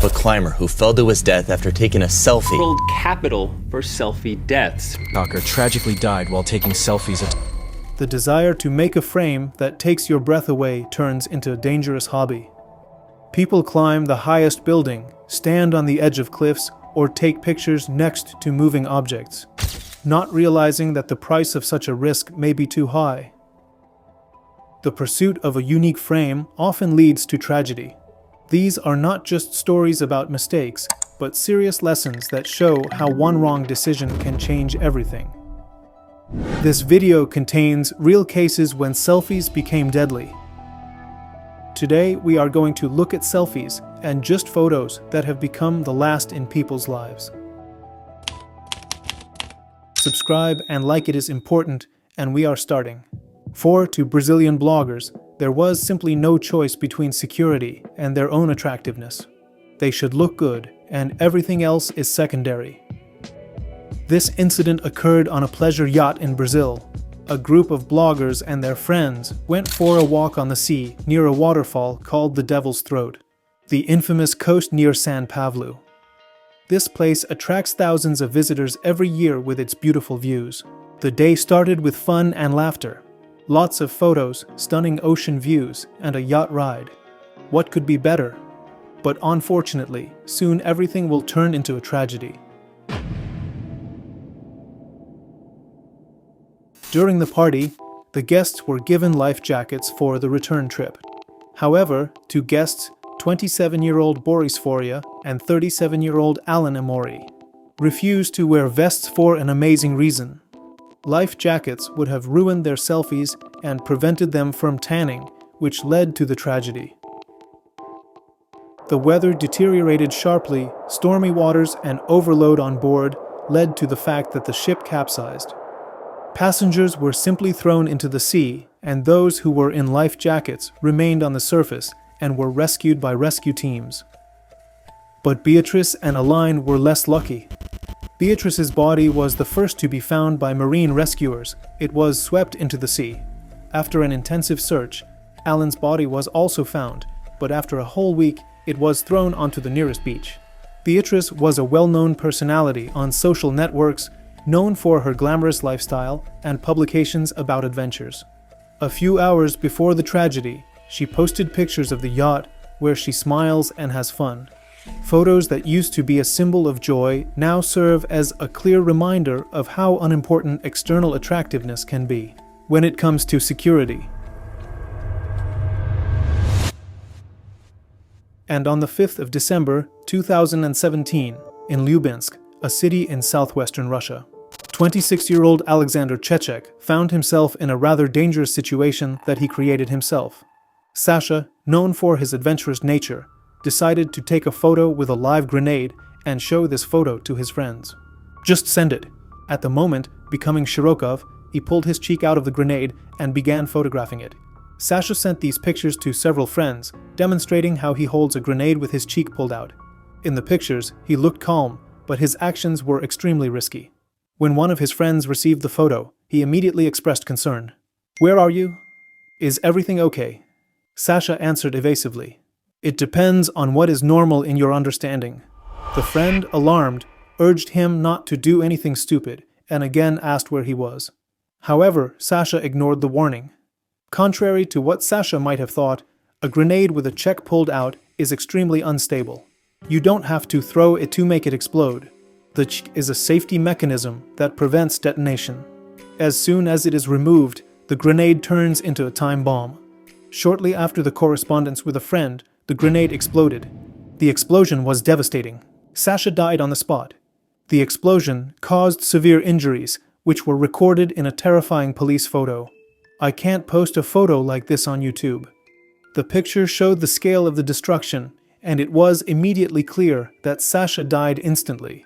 of a climber who fell to his death after taking a selfie. World capital for selfie deaths. TikToker tragically died while taking selfies at The desire to make a frame that takes your breath away turns into a dangerous hobby. People climb the highest building, stand on the edge of cliffs, or take pictures next to moving objects, not realizing that the price of such a risk may be too high. The pursuit of a unique frame often leads to tragedy. These are not just stories about mistakes, but serious lessons that show how one wrong decision can change everything. This video contains real cases when selfies became deadly. Today, we are going to look at selfies and just photos that have become the last in people's lives. Subscribe and like, it is important, and we are starting. To Brazilian bloggers, there was simply no choice between security and their own attractiveness. They should look good, and everything else is secondary. This incident occurred on a pleasure yacht in Brazil. A group of bloggers and their friends went for a walk on the sea near a waterfall called the Devil's Throat, the infamous coast near São Paulo. This place attracts thousands of visitors every year with its beautiful views. The day started with fun and laughter. Lots of photos, stunning ocean views, and a yacht ride. What could be better? But unfortunately, soon everything will turn into a tragedy. During the party, the guests were given life jackets for the return trip. However, two guests, 27-year-old Boris Foria and 37-year-old Alan Amori, refused to wear vests for an amazing reason. Life jackets would have ruined their selfies and prevented them from tanning, which led to the tragedy. The weather deteriorated sharply, stormy waters and overload on board led to the fact that the ship capsized. Passengers were simply thrown into the sea, and those who were in life jackets remained on the surface and were rescued by rescue teams. But Beatrice and Aline were less lucky. Beatrice's body was the first to be found by marine rescuers. It was swept into the sea. After an intensive search, Alan's body was also found, but after a whole week, it was thrown onto the nearest beach. Beatrice was a well-known personality on social networks, known for her glamorous lifestyle and publications about adventures. A few hours before the tragedy, she posted pictures of the yacht where she smiles and has fun. Photos that used to be a symbol of joy now serve as a clear reminder of how unimportant external attractiveness can be when it comes to security. And on the 5th of December 2017, in Lubyansk, a city in southwestern Russia, 26-year-old Alexander Chechek found himself in a rather dangerous situation that he created himself. Sasha, known for his adventurous nature, decided to take a photo with a live grenade and show this photo to his friends. "Just send it." At the moment, becoming Shirokov, he pulled his cheek out of the grenade and began photographing it. Sasha sent these pictures to several friends, demonstrating how he holds a grenade with his cheek pulled out. In the pictures, he looked calm, but his actions were extremely risky. When one of his friends received the photo, he immediately expressed concern. "Where are you? Is everything okay?" Sasha answered evasively. "It depends on what is normal in your understanding." The friend, alarmed, urged him not to do anything stupid and again asked where he was. However, Sasha ignored the warning. Contrary to what Sasha might have thought, a grenade with a check pulled out is extremely unstable. You don't have to throw it to make it explode. The check is a safety mechanism that prevents detonation. As soon as it is removed, the grenade turns into a time bomb. Shortly after the correspondence with a friend, the grenade exploded. The explosion was devastating. Sasha died on the spot. The explosion caused severe injuries, which were recorded in a terrifying police photo. I can't post a photo like this on YouTube. The picture showed the scale of the destruction, and it was immediately clear that Sasha died instantly.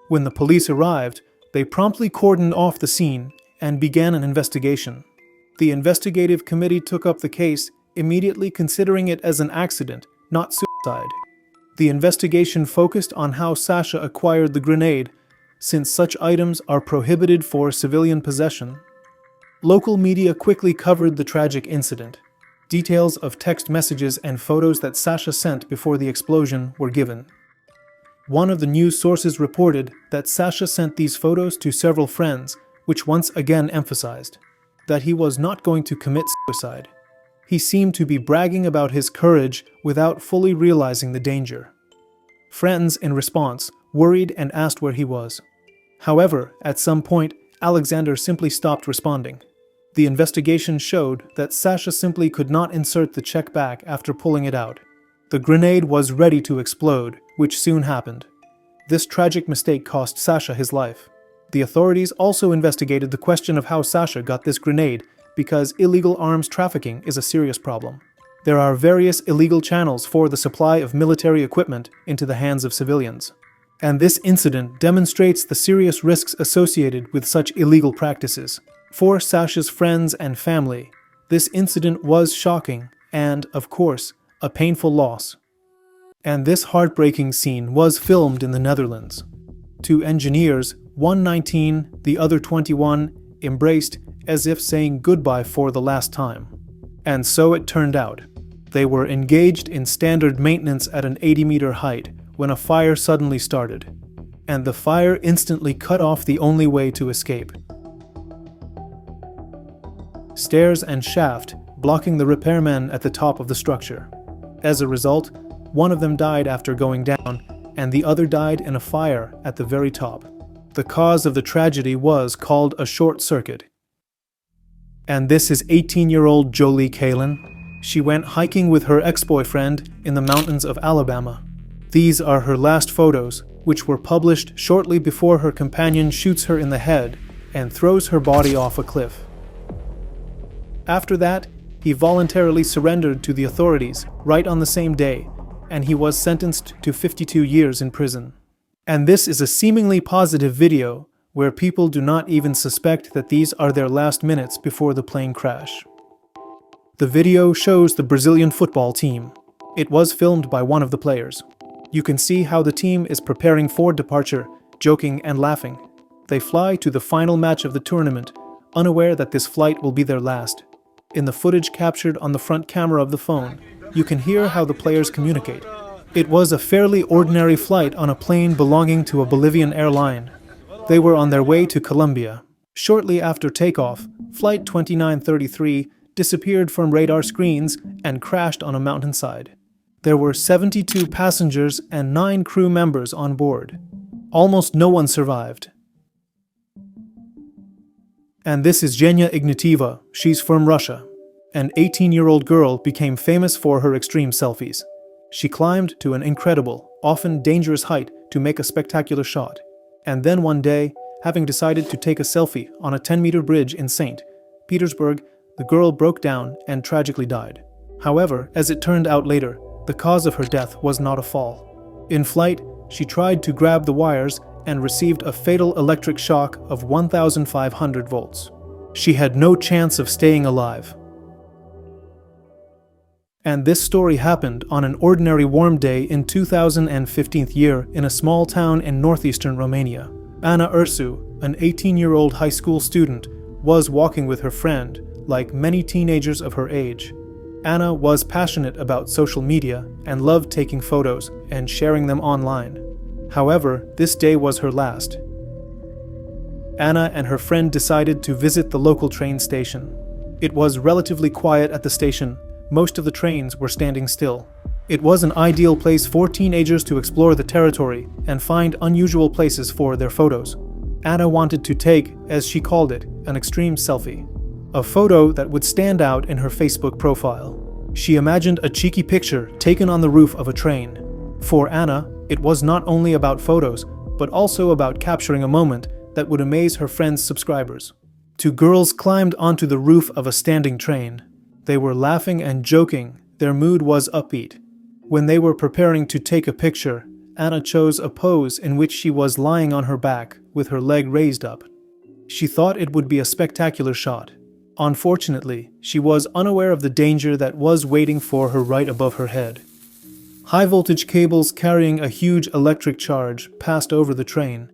When the police arrived, they promptly cordoned off the scene and began an investigation. The investigative committee took up the case, immediately considering it as an accident, not suicide. The investigation focused on how Sasha acquired the grenade, since such items are prohibited for civilian possession. Local media quickly covered the tragic incident. Details of text messages and photos that Sasha sent before the explosion were given. One of the news sources reported that Sasha sent these photos to several friends, which once again emphasized that he was not going to commit suicide. He seemed to be bragging about his courage without fully realizing the danger. Friends, in response, worried and asked where he was. However, at some point, Alexander simply stopped responding. The investigation showed that Sasha simply could not insert the check back after pulling it out. The grenade was ready to explode, which soon happened. This tragic mistake cost Sasha his life. The authorities also investigated the question of how Sasha got this grenade, because illegal arms trafficking is a serious problem. There are various illegal channels for the supply of military equipment into the hands of civilians. And this incident demonstrates the serious risks associated with such illegal practices. For Sasha's friends and family, this incident was shocking and, of course, a painful loss. And this heartbreaking scene was filmed in the Netherlands. Two engineers, one 19, the other 21, embraced as if saying goodbye for the last time. And so it turned out. They were engaged in standard maintenance at an 80-meter height when a fire suddenly started. And the fire instantly cut off the only way to escape. Stairs and shaft blocking the repairmen at the top of the structure. As a result, one of them died after going down, and the other died in a fire at the very top. The cause of the tragedy was called a short circuit. And this is 18-year-old Jolie Kalin. She went hiking with her ex-boyfriend in the mountains of Alabama. These are her last photos, which were published shortly before her companion shoots her in the head and throws her body off a cliff. After that, he voluntarily surrendered to the authorities right on the same day, and he was sentenced to 52 years in prison. And this is a seemingly positive video where people do not even suspect that these are their last minutes before the plane crash. The video shows the Brazilian football team. It was filmed by one of the players. You can see how the team is preparing for departure, joking and laughing. They fly to the final match of the tournament, unaware that this flight will be their last. In the footage captured on the front camera of the phone, you can hear how the players communicate. It was a fairly ordinary flight on a plane belonging to a Bolivian airline. They were on their way to Colombia. Shortly after takeoff, Flight 2933 disappeared from radar screens and crashed on a mountainside. There were 72 passengers and 9 crew members on board. Almost no one survived. And this is Zhenya Ignatieva. She's from Russia. An 18-year-old girl became famous for her extreme selfies. She climbed to an incredible, often dangerous height to make a spectacular shot. And then one day, having decided to take a selfie on a 10-meter bridge in St. Petersburg, the girl broke down and tragically died. However, as it turned out later, the cause of her death was not a fall. In flight, she tried to grab the wires and received a fatal electric shock of 1,500 volts. She had no chance of staying alive. And this story happened on an ordinary warm day in 2015 year in a small town in northeastern Romania. Ana Ursu, an 18-year-old high school student, was walking with her friend, like many teenagers of her age. Ana was passionate about social media and loved taking photos and sharing them online. However, this day was her last. Ana and her friend decided to visit the local train station. It was relatively quiet at the station. Most of the trains were standing still. It was an ideal place for teenagers to explore the territory and find unusual places for their photos. Ana wanted to take, as she called it, an extreme selfie. A photo that would stand out in her Facebook profile. She imagined a cheeky picture taken on the roof of a train. For Ana, it was not only about photos, but also about capturing a moment that would amaze her friends' subscribers. 2 girls climbed onto the roof of a standing train. They were laughing and joking. Their mood was upbeat. When they were preparing to take a picture, Ana chose a pose in which she was lying on her back with her leg raised up. She thought it would be a spectacular shot. Unfortunately, she was unaware of the danger that was waiting for her right above her head. High-voltage cables carrying a huge electric charge passed over the train.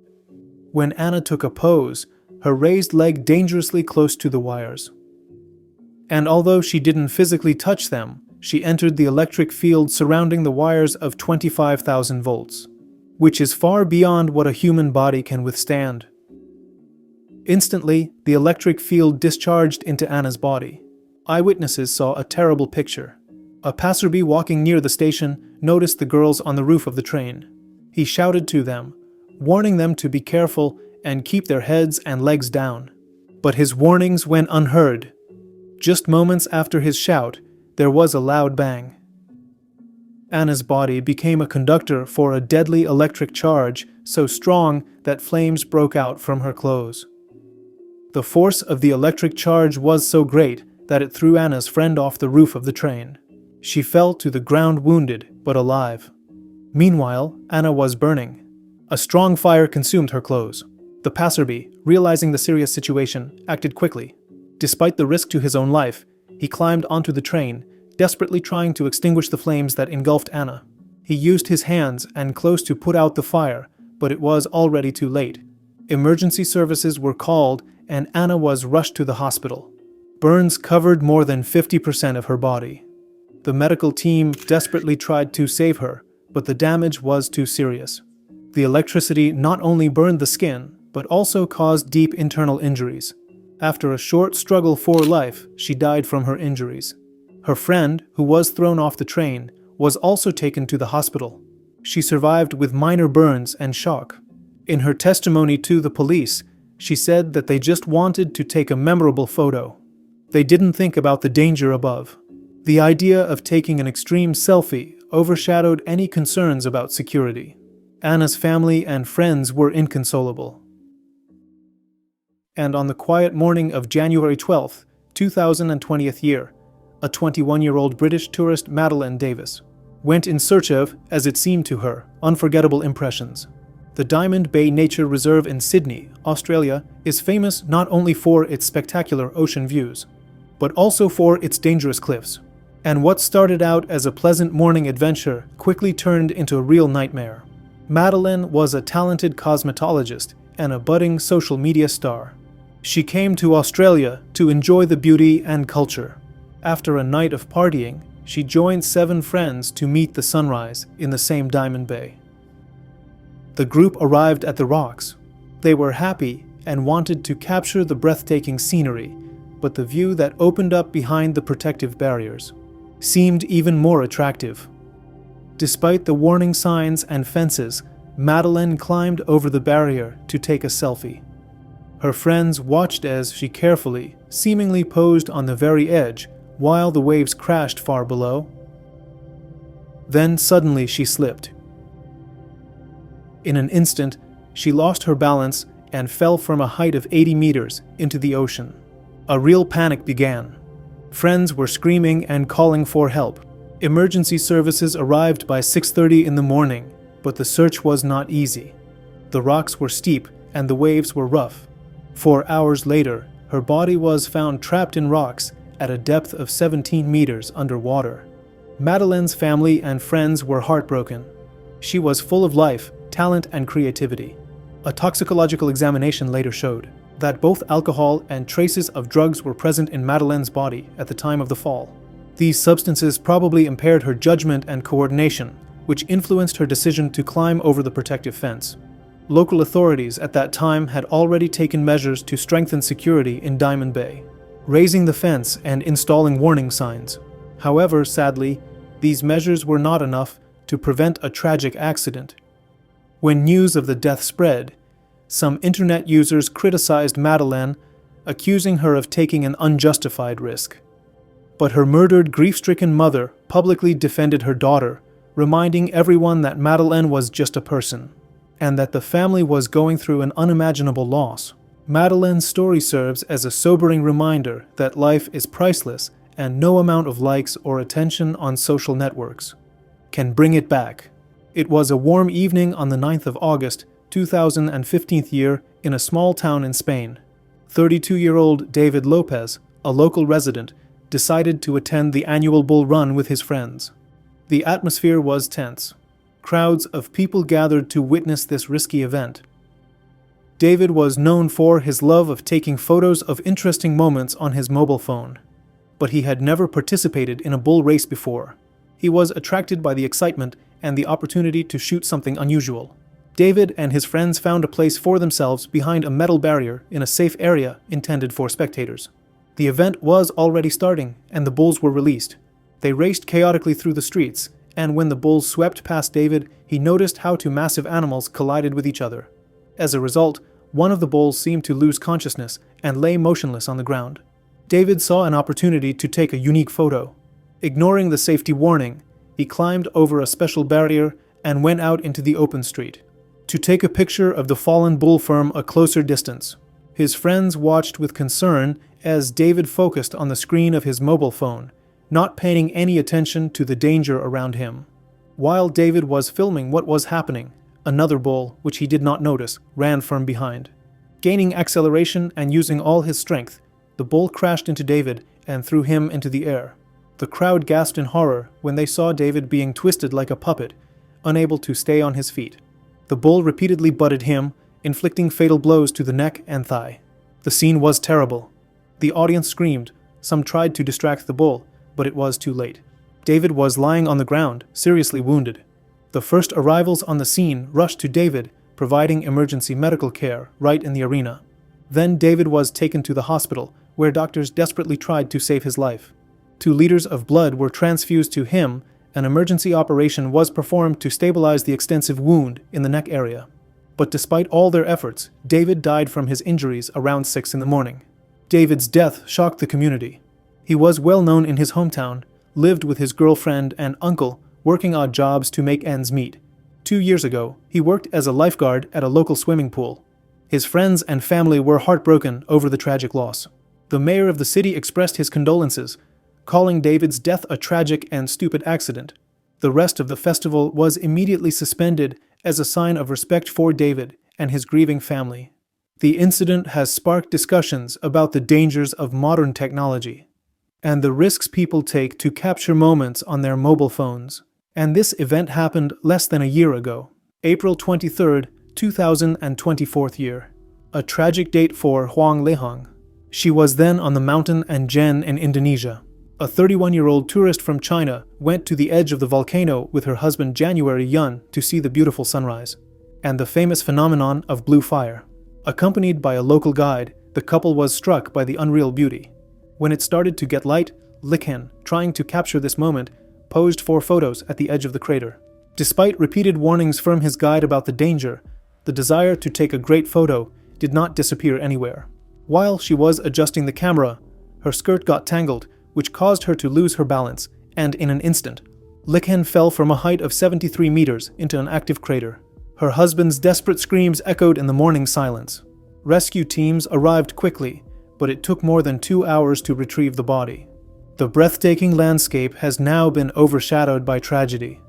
When Ana took a pose, her raised leg dangerously close to the wires. And although she didn't physically touch them, she entered the electric field surrounding the wires of 25,000 volts. which is far beyond what a human body can withstand. Instantly, the electric field discharged into Anna's body. Eyewitnesses saw a terrible picture. A passerby walking near the station noticed the girls on the roof of the train. He shouted to them, warning them to be careful and keep their heads and legs down. But his warnings went unheard. Just moments after his shout, there was a loud bang. Anna's body became a conductor for a deadly electric charge so strong that flames broke out from her clothes. The force of the electric charge was so great that it threw Anna's friend off the roof of the train. She fell to the ground wounded, but alive. Meanwhile, Anna was burning. A strong fire consumed her clothes. The passerby, realizing the serious situation, acted quickly. Despite the risk to his own life, he climbed onto the train, desperately trying to extinguish the flames that engulfed Anna. He used his hands and clothes to put out the fire, but it was already too late. Emergency services were called and Anna was rushed to the hospital. Burns covered more than 50% of her body. The medical team desperately tried to save her, but the damage was too serious. The electricity not only burned the skin, but also caused deep internal injuries. After a short struggle for life, she died from her injuries. Her friend, who was thrown off the train, was also taken to the hospital. She survived with minor burns and shock. In her testimony to the police, she said that they just wanted to take a memorable photo. They didn't think about the danger above. The idea of taking an extreme selfie overshadowed any concerns about security. Anna's family and friends were inconsolable. And on the quiet morning of January 12, 2020th year, a 21-year-old British tourist, Madeleine Davis, went in search of, as it seemed to her, unforgettable impressions. The Diamond Bay Nature Reserve in Sydney, Australia, is famous not only for its spectacular ocean views, but also for its dangerous cliffs. And what started out as a pleasant morning adventure quickly turned into a real nightmare. Madeleine was a talented cosmetologist and a budding social media star. She came to Australia to enjoy the beauty and culture. After a night of partying, she joined 7 friends to meet the sunrise in the same Diamond Bay. The group arrived at the rocks. They were happy and wanted to capture the breathtaking scenery, but the view that opened up behind the protective barriers seemed even more attractive. Despite the warning signs and fences, Madeleine climbed over the barrier to take a selfie. Her friends watched as she carefully, seemingly posed on the very edge while the waves crashed far below. Then suddenly she slipped. In an instant, she lost her balance and fell from a height of 80 meters into the ocean. A real panic began. Friends were screaming and calling for help. Emergency services arrived by 6:30 in the morning, but the search was not easy. The rocks were steep and the waves were rough. 4 hours later, her body was found trapped in rocks at a depth of 17 meters underwater. Madeleine's family and friends were heartbroken. She was full of life, talent, and creativity. A toxicological examination later showed that both alcohol and traces of drugs were present in Madeleine's body at the time of the fall. These substances probably impaired her judgment and coordination, which influenced her decision to climb over the protective fence. Local authorities at that time had already taken measures to strengthen security in Diamond Bay, raising the fence and installing warning signs. However, sadly, these measures were not enough to prevent a tragic accident. When news of the death spread, some internet users criticized Madeleine, accusing her of taking an unjustified risk. But her murdered, grief-stricken mother publicly defended her daughter, reminding everyone that Madeleine was just a person, and that the family was going through an unimaginable loss. Madeleine's story serves as a sobering reminder that life is priceless and no amount of likes or attention on social networks can bring it back. It was a warm evening on the 9th of August, 2015 year, in a small town in Spain. 32-year-old David Lopez, a local resident, decided to attend the annual bull run with his friends. The atmosphere was tense. Crowds of people gathered to witness this risky event. David was known for his love of taking photos of interesting moments on his mobile phone, but he had never participated in a bull race before. He was attracted by the excitement and the opportunity to shoot something unusual. David and his friends found a place for themselves behind a metal barrier in a safe area intended for spectators. The event was already starting, and the bulls were released. They raced chaotically through the streets, and when the bulls swept past David, he noticed how two massive animals collided with each other. As a result, one of the bulls seemed to lose consciousness and lay motionless on the ground. David saw an opportunity to take a unique photo. Ignoring the safety warning, he climbed over a special barrier and went out into the open street to take a picture of the fallen bull from a closer distance. His friends watched with concern as David focused on the screen of his mobile phone, not paying any attention to the danger around him. While David was filming what was happening, another bull, which he did not notice, ran from behind. Gaining acceleration and using all his strength, the bull crashed into David and threw him into the air. The crowd gasped in horror when they saw David being twisted like a puppet, unable to stay on his feet. The bull repeatedly butted him, inflicting fatal blows to the neck and thigh. The scene was terrible. The audience screamed. Some tried to distract the bull, but it was too late. David was lying on the ground, seriously wounded. The first arrivals on the scene rushed to David, providing emergency medical care right in the arena. Then David was taken to the hospital, where doctors desperately tried to save his life. 2 liters of blood were transfused to him. An emergency operation was performed to stabilize the extensive wound in the neck area. But despite all their efforts, David died from his injuries around 6 in the morning. David's death shocked the community. He was well known in his hometown, lived with his girlfriend and uncle, working odd jobs to make ends meet. 2 years ago, he worked as a lifeguard at a local swimming pool. His friends and family were heartbroken over the tragic loss. The mayor of the city expressed his condolences, calling David's death a tragic and stupid accident. The rest of the festival was immediately suspended as a sign of respect for David and his grieving family. The incident has sparked discussions about the dangers of modern technology and the risks people take to capture moments on their mobile phones. And this event happened less than a year ago, April 23rd, 2024 year. A tragic date for Huang Lehong. She was then on the mountain Anjen in Indonesia. A 31-year-old tourist from China went to the edge of the volcano with her husband January Yun to see the beautiful sunrise and the famous phenomenon of blue fire. Accompanied by a local guide, the couple was struck by the unreal beauty. When it started to get light, Likhen, trying to capture this moment, posed for photos at the edge of the crater. Despite repeated warnings from his guide about the danger, the desire to take a great photo did not disappear anywhere. While she was adjusting the camera, her skirt got tangled, which caused her to lose her balance, and in an instant, Likhen fell from a height of 73 meters into an active crater. Her husband's desperate screams echoed in the morning silence. Rescue teams arrived quickly, but it took more than 2 hours to retrieve the body. The breathtaking landscape has now been overshadowed by tragedy.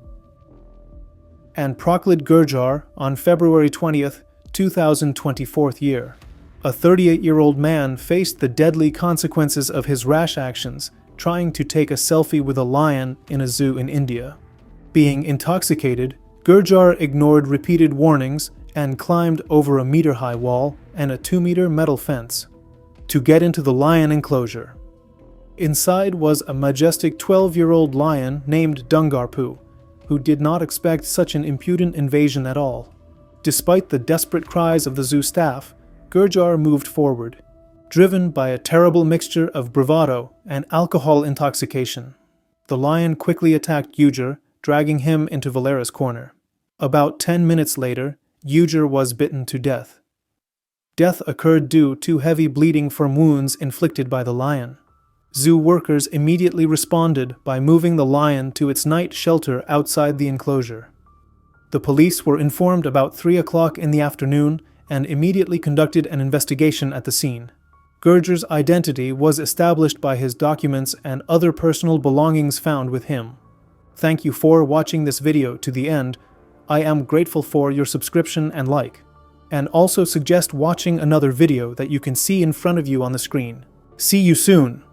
And Prokhlad Gurjar on February 20th, 2024 year. A 38-year-old man faced the deadly consequences of his rash actions, trying to take a selfie with a lion in a zoo in India. Being intoxicated, Gurjar ignored repeated warnings and climbed over a meter-high wall and a 2-meter metal fence to get into the lion enclosure. Inside was a majestic 12-year-old lion named Dungarpu, who did not expect such an impudent invasion at all. Despite the desperate cries of the zoo staff, Gurjar moved forward, driven by a terrible mixture of bravado and alcohol intoxication. The lion quickly attacked Gurjar, dragging him into Valera's corner. About 10 minutes later, Gurjar was bitten to death. Death occurred due to heavy bleeding from wounds inflicted by the lion. Zoo workers immediately responded by moving the lion to its night shelter outside the enclosure. The police were informed about 3 o'clock in the afternoon and immediately conducted an investigation at the scene. Gurjar's identity was established by his documents and other personal belongings found with him. Thank you for watching this video to the end. I am grateful for your subscription and like. And also suggest watching another video that you can see in front of you on the screen. See you soon!